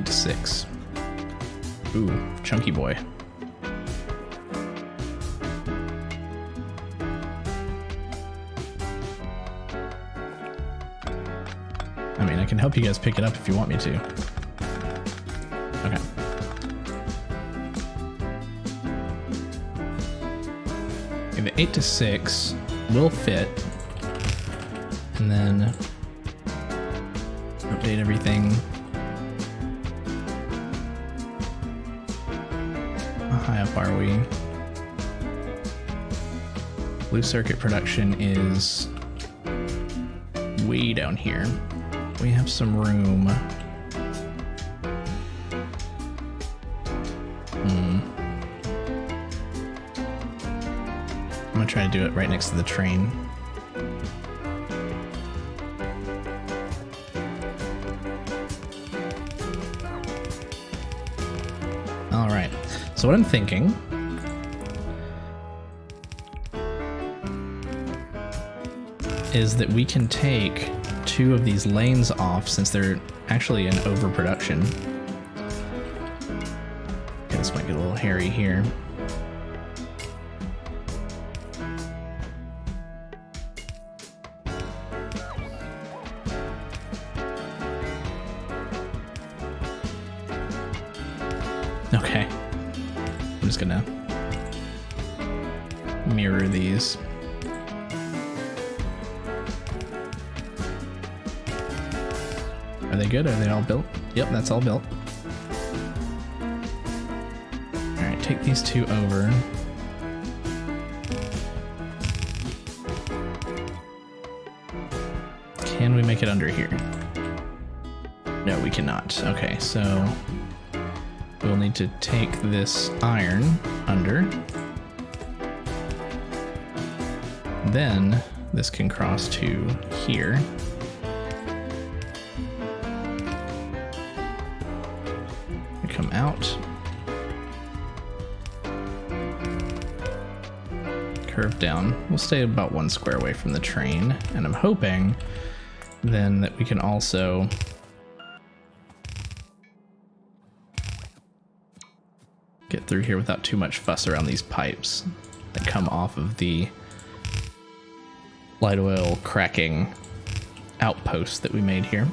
8 to 6. Ooh, chunky boy. I mean, I can help you guys pick it up if you want me to. Okay. Okay, the 8 to 6 will fit. And then update everything. How high up are we? Blue circuit production is way down here. We have some room. I'm gonna try to do it right next to the train. All right, so what I'm thinking is that we can take 2 of these lanes off since they're actually in overproduction. Okay, this might get a little hairy here. Okay, I'm just gonna mirror these. Are they good? Are they all built? Yep, that's all built. Alright, take these 2 over. Can we make it under here? No, we cannot. Okay, so we'll need to take this iron under. Then this can cross to here. Come out. Curve down. We'll stay about 1 square away from the train, and I'm hoping then that we can also get through here without too much fuss around these pipes that come off of the light oil cracking outpost that we made here.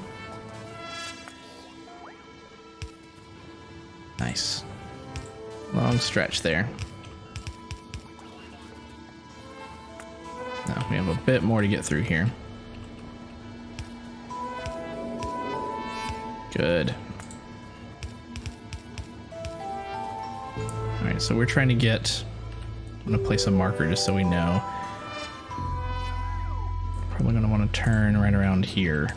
Nice. Long stretch there. Now we have a bit more to get through here. Good. Alright, so we're trying to get... I'm going to place a marker just so we know. Probably going to want to turn right around here.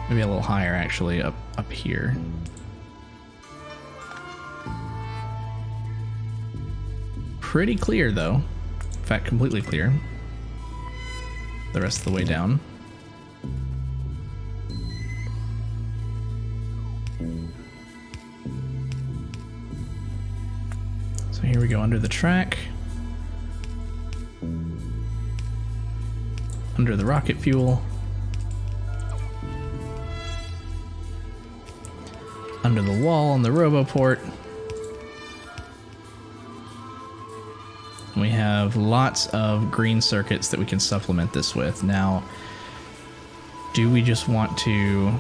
Maybe a little higher, actually, up here. Pretty clear, though. In fact, completely clear. The rest of the way down. So here we go under the track. Under the rocket fuel. Under the wall on the roboport. We have lots of green circuits that we can supplement this with. Now, do we just want to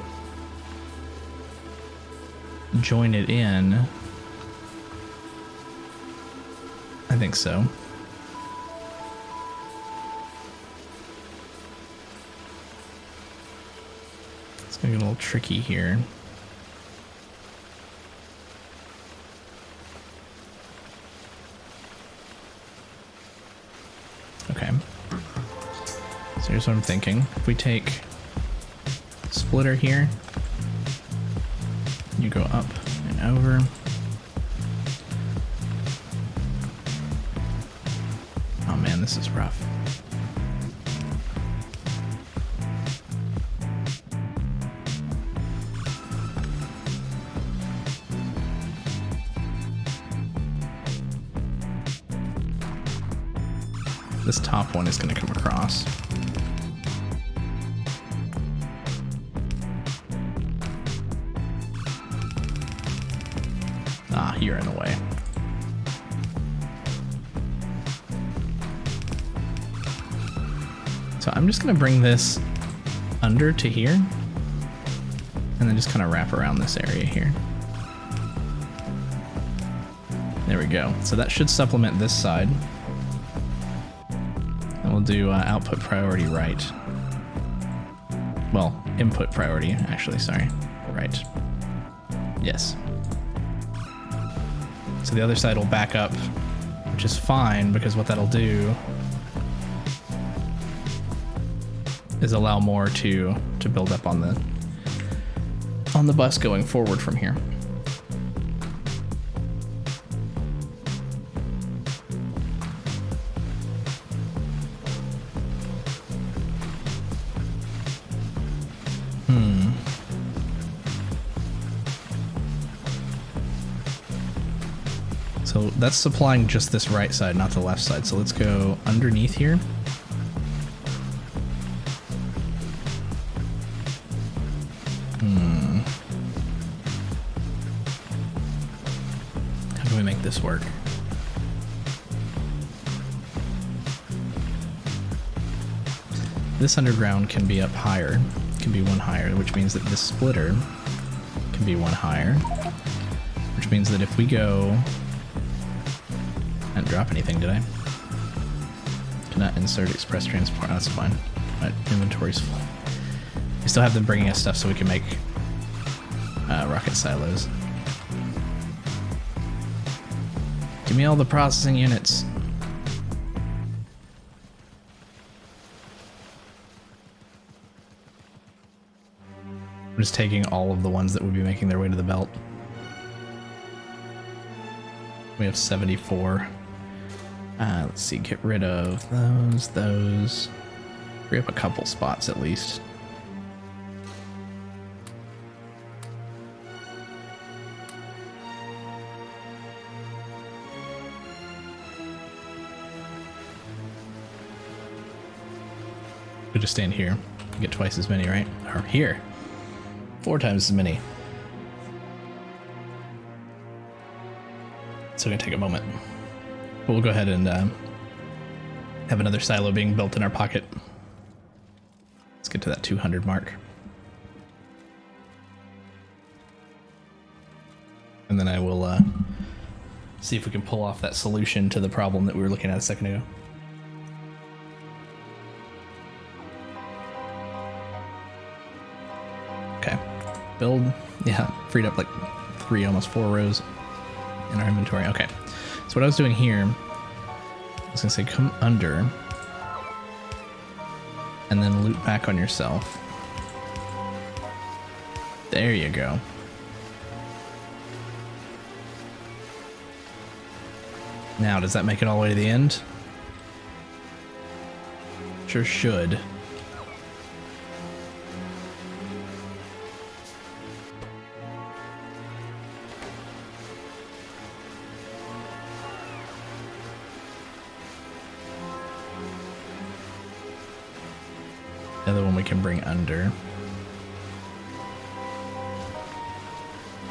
join it in? I think so. It's gonna get a little tricky here. Okay. So here's what I'm thinking. If we take splitter here, you go up and over. Oh man, this is rough. This top one is going to come across. Ah, you're in the way. So I'm just gonna bring this under to here, and then just kind of wrap around this area here. There we go. So that should supplement this side. And we'll do output priority right. Well, input priority, actually, sorry. Right. Yes. So the other side will back up, which is fine, because what that'll do is allow more to build up on the bus going forward from here. So that's supplying just this right side, not the left side. So let's go underneath here. How do we make this work? This underground can be up higher, can be one higher, which means that this splitter can be one higher, which means that if we go... I didn't drop anything, did I? Cannot insert express transport. Oh, that's fine. My inventory's full. We still have them bringing us stuff so we can make rocket silos. Give me all the processing units. I'm just taking all of the ones that would be making their way to the belt. We have 74. Let's see, get rid of those. Free up a couple spots at least. Could just stand here. Get twice as many, right? Or here. 4 times as many. So gonna take a moment. But we'll go ahead and have another silo being built in our pocket. Let's get to that 200 mark. And then I will see if we can pull off that solution to the problem that we were looking at a second ago. Okay. Build. Yeah, freed up like 3, almost 4 rows in our inventory. Okay. So what I was doing here, I was gonna say come under and then loop back on yourself. There you go. Now, does that make it all the way to the end? Sure should. The other one we can bring under.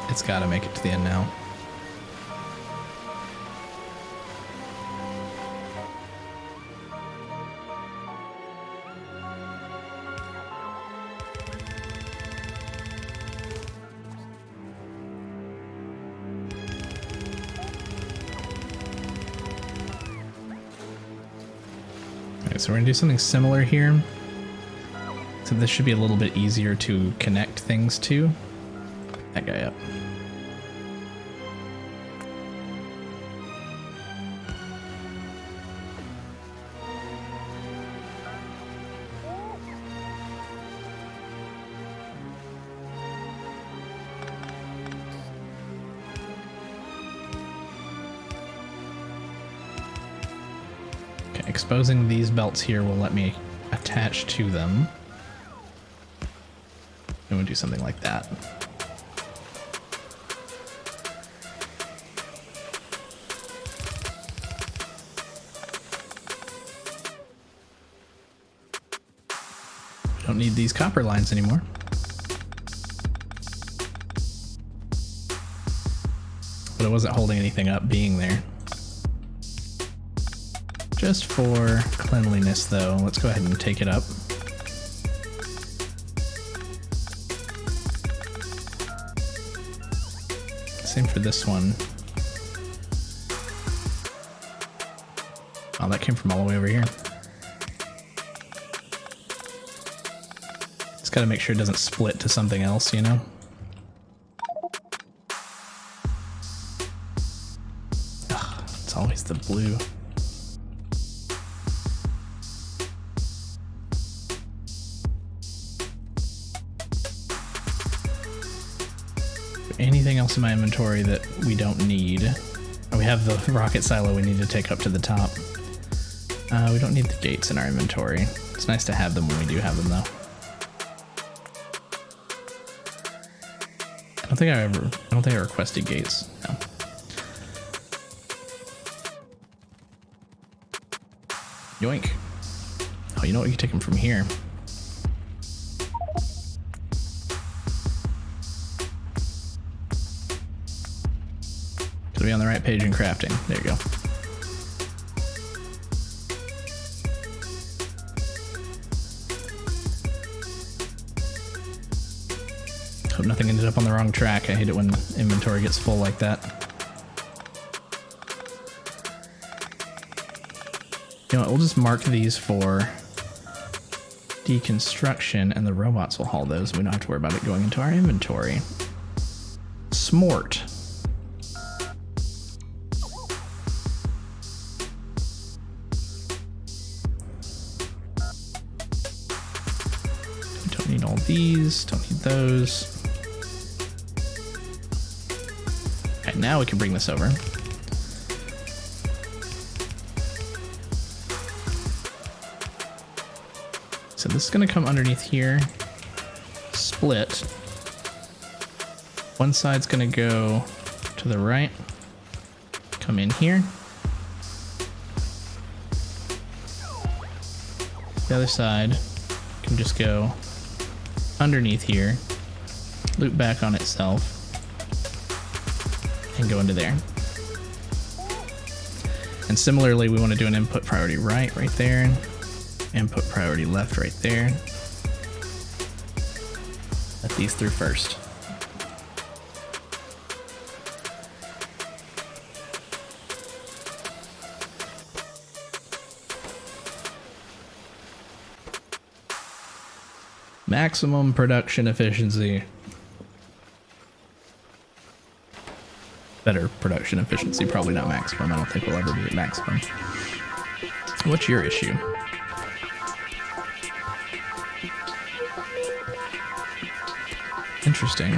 It's got to make it to the end now. Alright, so we're going to do something similar here. So this should be a little bit easier to connect things to. That guy up. Okay, exposing these belts here will let me attach to them. And we'll do something like that. Don't need these copper lines anymore. but it wasn't holding anything up being there. Just for cleanliness though, let's go ahead and take it up. Same for this one. Oh, that came from all the way over here. Just gotta make sure it doesn't split to something else, you know? Ugh, it's always the blue. Anything else in my inventory that we don't need? Oh, we have the rocket silo we need to take up to the top. We don't need the gates in our inventory. It's nice to have them when we do have them, though. I don't think I requested gates. No. Yoink. Oh, you know what? You can take them from here. Be on the right page in crafting. There you go. Hope nothing ended up on the wrong track. I hate it when inventory gets full like that. You know what, we'll just mark these for deconstruction and the robots will haul those. We don't have to worry about it going into our inventory. Smart. Need all these, don't need those. Okay, now we can bring this over. So this is gonna come underneath here, split. One side's gonna go to the right, come in here. The other side can just go underneath here, loop back on itself, and go into there. And similarly, we want to do an input priority right there, input priority left right there. Let these through first. Maximum production efficiency. Better production efficiency, probably not maximum. I don't think we'll ever be at maximum. What's your issue? Interesting.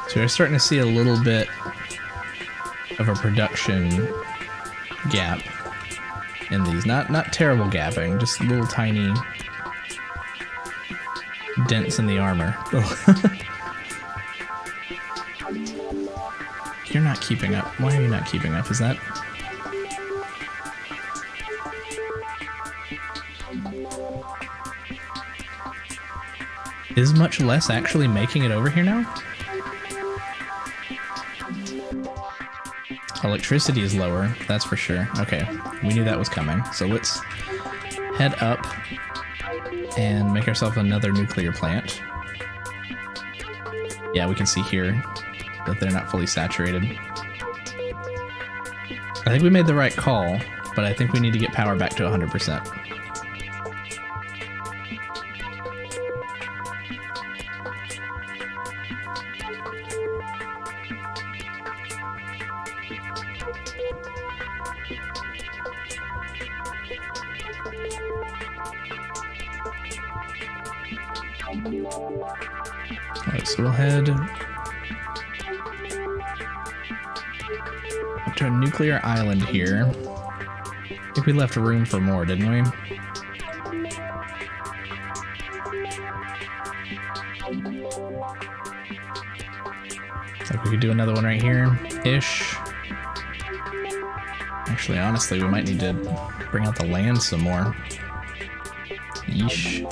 So we're starting to see a little bit of a production gap in these. Not terrible gapping, just little tiny dents in the armor. You're not keeping up. Why are you not keeping up? Is that... Is much less actually making it over here now? Electricity is lower, that's for sure. Okay, we knew that was coming. So let's head up and make ourselves another nuclear plant. Yeah, we can see here that they're not fully saturated. I think we made the right call, but I think we need to get power back to 100%. Alright, so we'll head up to a nuclear island here. I think we left room for more, didn't we? Like we could do another one right here-ish. Actually, honestly, we might need to bring out the land some more. Yeesh.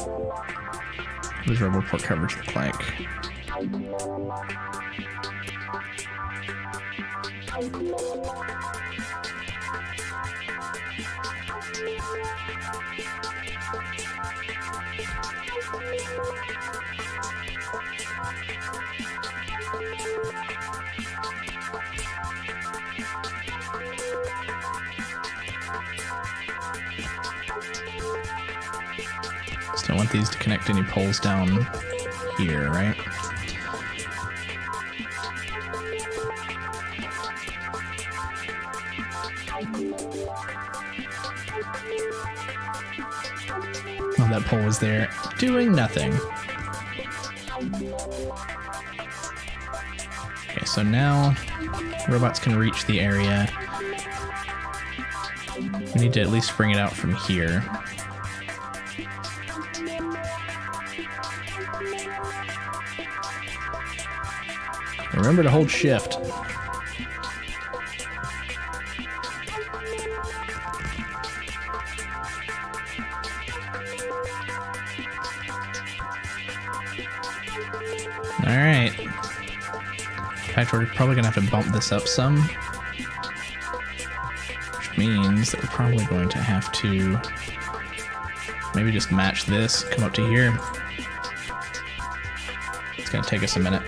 What does Roboport coverage look like? Just don't want these to connect any poles down here, right? Oh, that pole was there doing nothing. Okay, so now robots can reach the area. We need to at least bring it out from here. Remember to hold shift. Alright. In fact, we're probably gonna have to bump this up some. Which means that we're probably going to have to maybe just match this, come up to here. It's gonna take us a minute.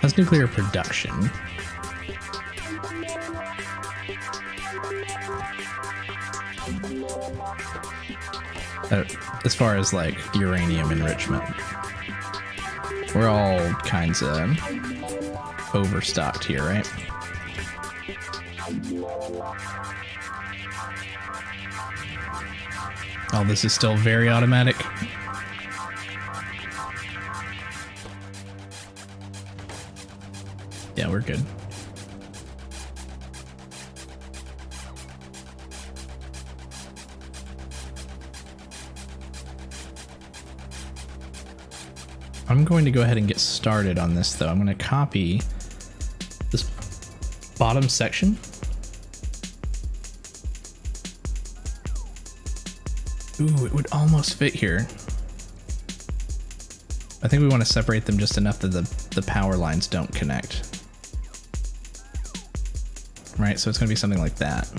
That's nuclear production. As far as like uranium enrichment, we're all kinds of overstocked here, right? Oh, this is still very automatic. Yeah, we're good. I'm going to go ahead and get started on this, though. I'm going to copy this bottom section. Ooh, it would almost fit here. I think we want to separate them just enough that the power lines don't connect. Right, so it's going to be something like that.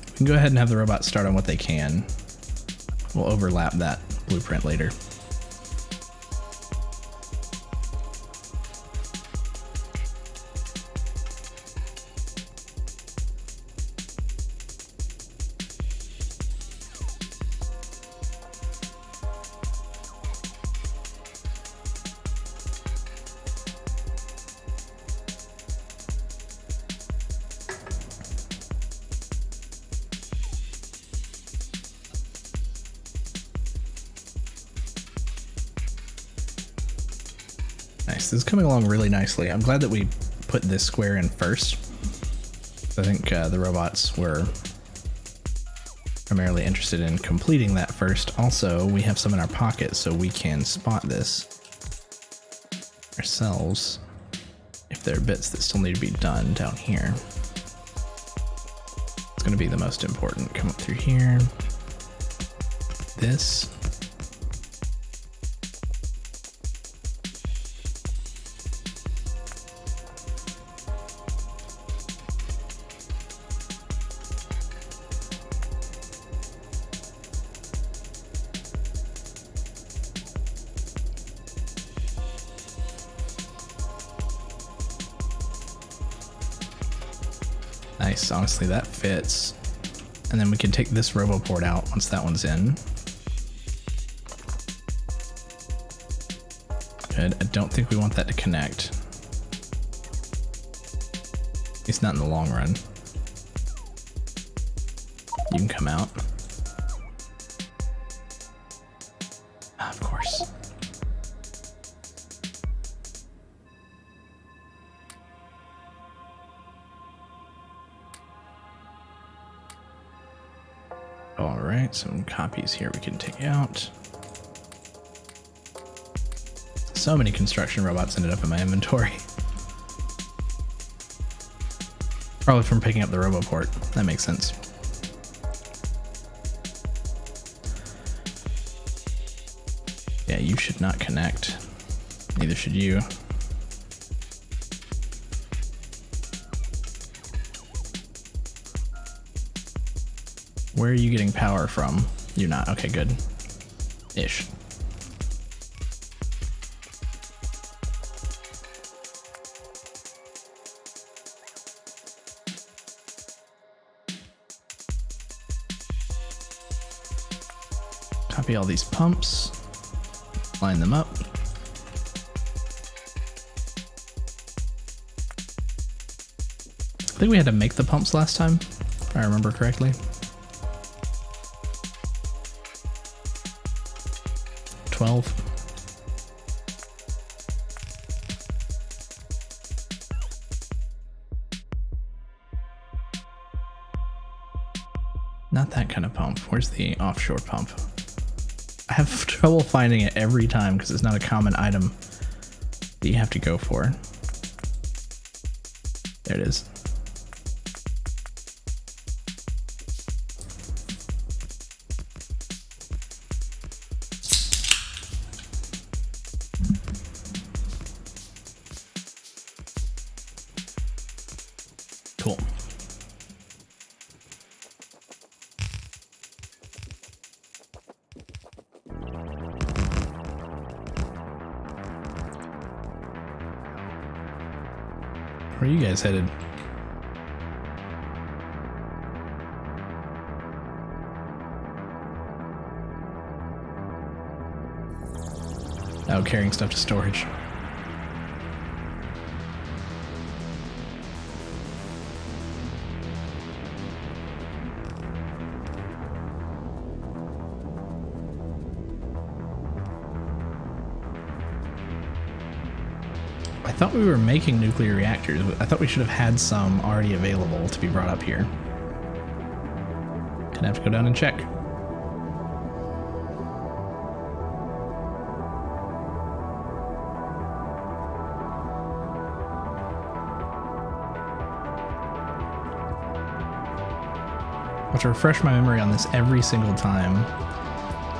We can go ahead and have the robot start on what they can. We'll overlap that blueprint later. Nice, this is coming along really nicely. I'm glad that we put this square in first. I think the robots were primarily interested in completing that first. Also, we have some in our pocket, so we can spot this ourselves if there are bits that still need to be done down here. It's going to be the most important. Come up through here. This. Nice, honestly that fits. And then we can take this Roboport out once that one's in. Good, I don't think we want that to connect. At least not in the long run. You can come out. Of course. Alright, some copies here we can take out. So many construction robots ended up in my inventory. Probably from picking up the Roboport. That makes sense. Yeah, you should not connect. Neither should you. Where are you getting power from? You're not. Okay, good. Ish. Copy all these pumps. Line them up. I think we had to make the pumps last time, if I remember correctly. 12. Not that kind of pump. Where's the offshore pump? I have trouble finding it every time because it's not a common item that you have to go for. There it is. Cool. Where are you guys headed? Oh, carrying stuff to storage. I thought we were making nuclear reactors. I thought we should have had some already available to be brought up here. Gonna have to go down and check. I'll have to refresh my memory on this every single time.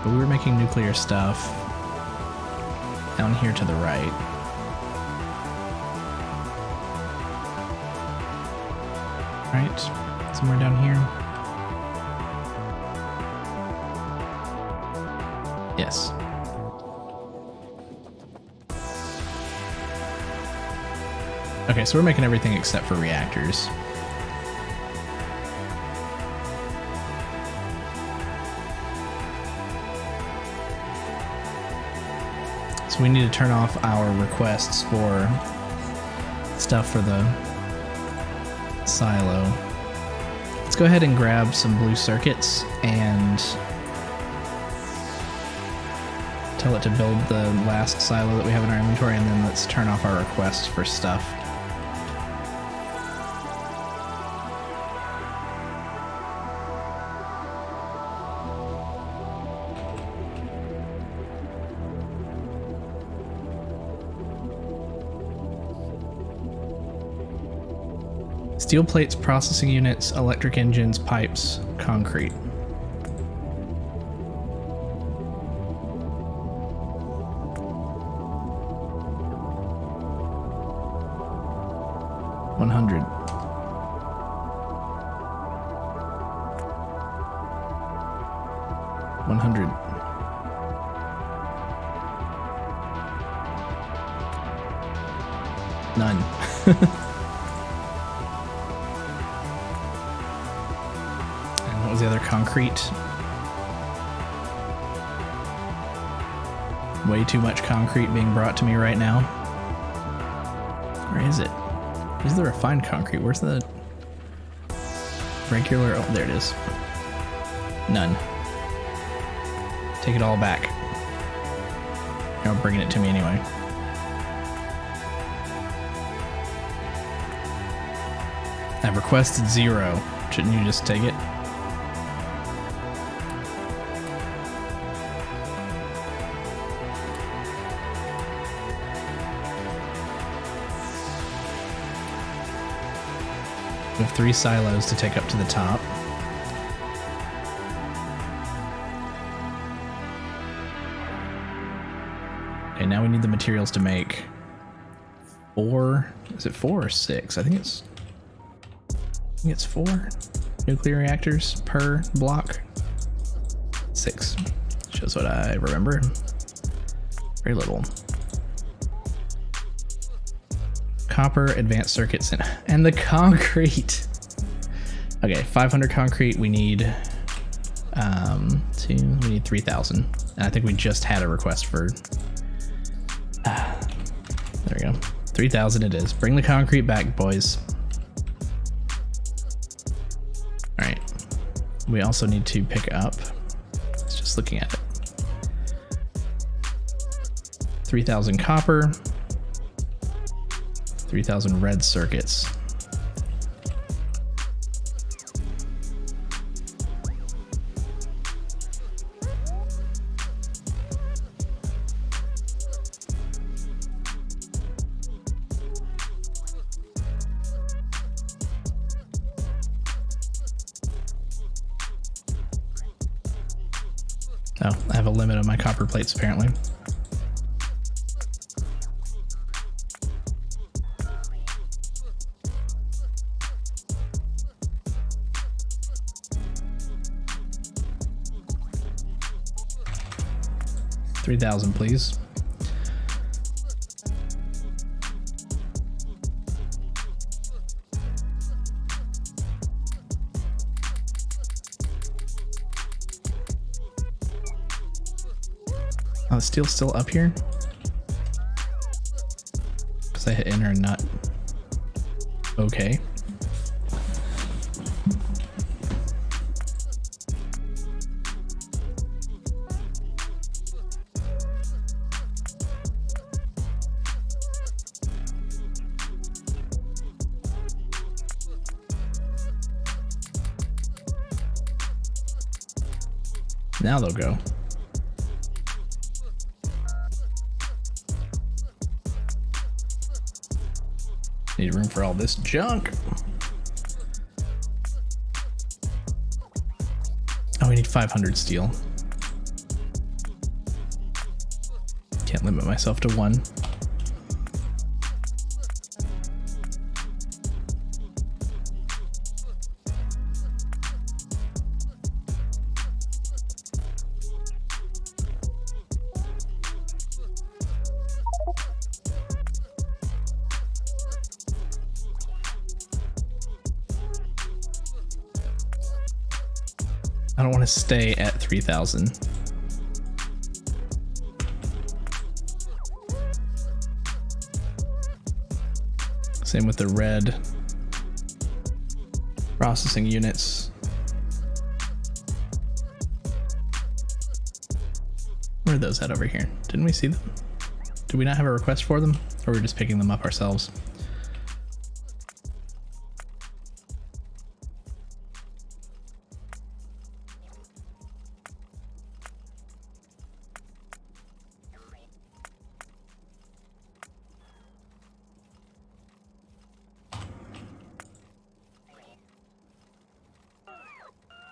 But we were making nuclear stuff down here to the right. Right, somewhere down here. Yes. Okay, so we're making everything except for reactors. So we need to turn off our requests for stuff for the silo. Let's go ahead and grab some blue circuits and tell it to build the last silo that we have in our inventory, and then let's turn off our requests for stuff. Steel plates, processing units, electric engines, pipes, concrete. $100. $100. None. The other concrete. Way too much concrete being brought to me right now. Where is it? Where's the refined concrete? Where's the regular? Oh, there it is. None. Take it all back. You're bringing it to me anyway. I've requested 0. Shouldn't you just take it? have 3 silos to take up to the top. Okay, now we need the materials to make 4. Is it 4 or 6? I think it's 4 nuclear reactors per block. 6. Shows what I remember. Very little. Copper, advanced circuits, and the concrete. Okay, 500 concrete. We need we need 3,000. And I think we just had a request for. There we go. 3,000 it is. Bring the concrete back, boys. All right. We also need to pick up. It's just looking at it. 3,000 copper. 3,000 red circuits. Oh, I have a limit on my copper plates apparently. $3,000, please. Oh, the steel's still up here? Because I hit enter and not. Okay. Now they'll go. Need room for all this junk. Oh, we need 500 steel. Can't limit myself to 1. I don't want to stay at 3,000. Same with the red processing units. Where are those at over here? Didn't we see them? Did we not have a request for them? Or we're just picking them up ourselves?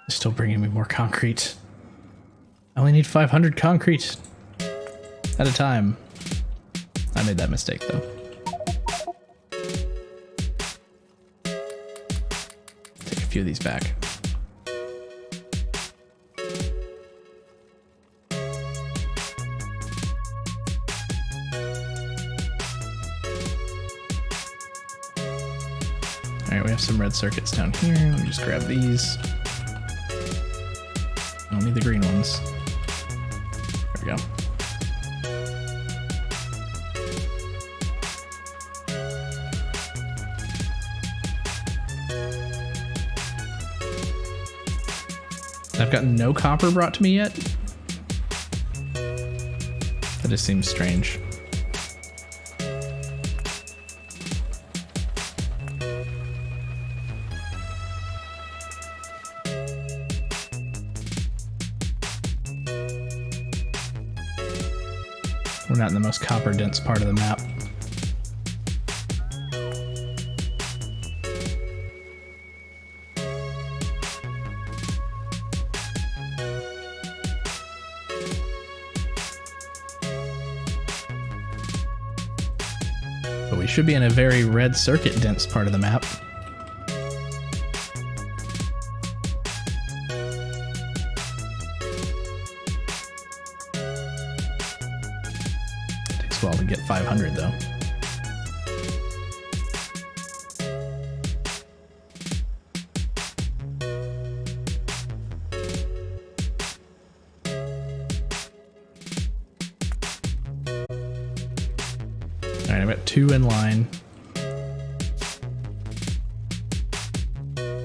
Still bringing me more concrete. I only need 500 concrete at a time. I made that mistake though. Take a few of these back. All right, we have some red circuits down here. Let me just grab these. I don't need the green ones. There we go. I've gotten no copper brought to me yet. That just seems strange. We're not in the most copper dense part of the map. we should be in a very red circuit dense part of the map. Takes a while to get 500 though. Alright, I've got 2 in line.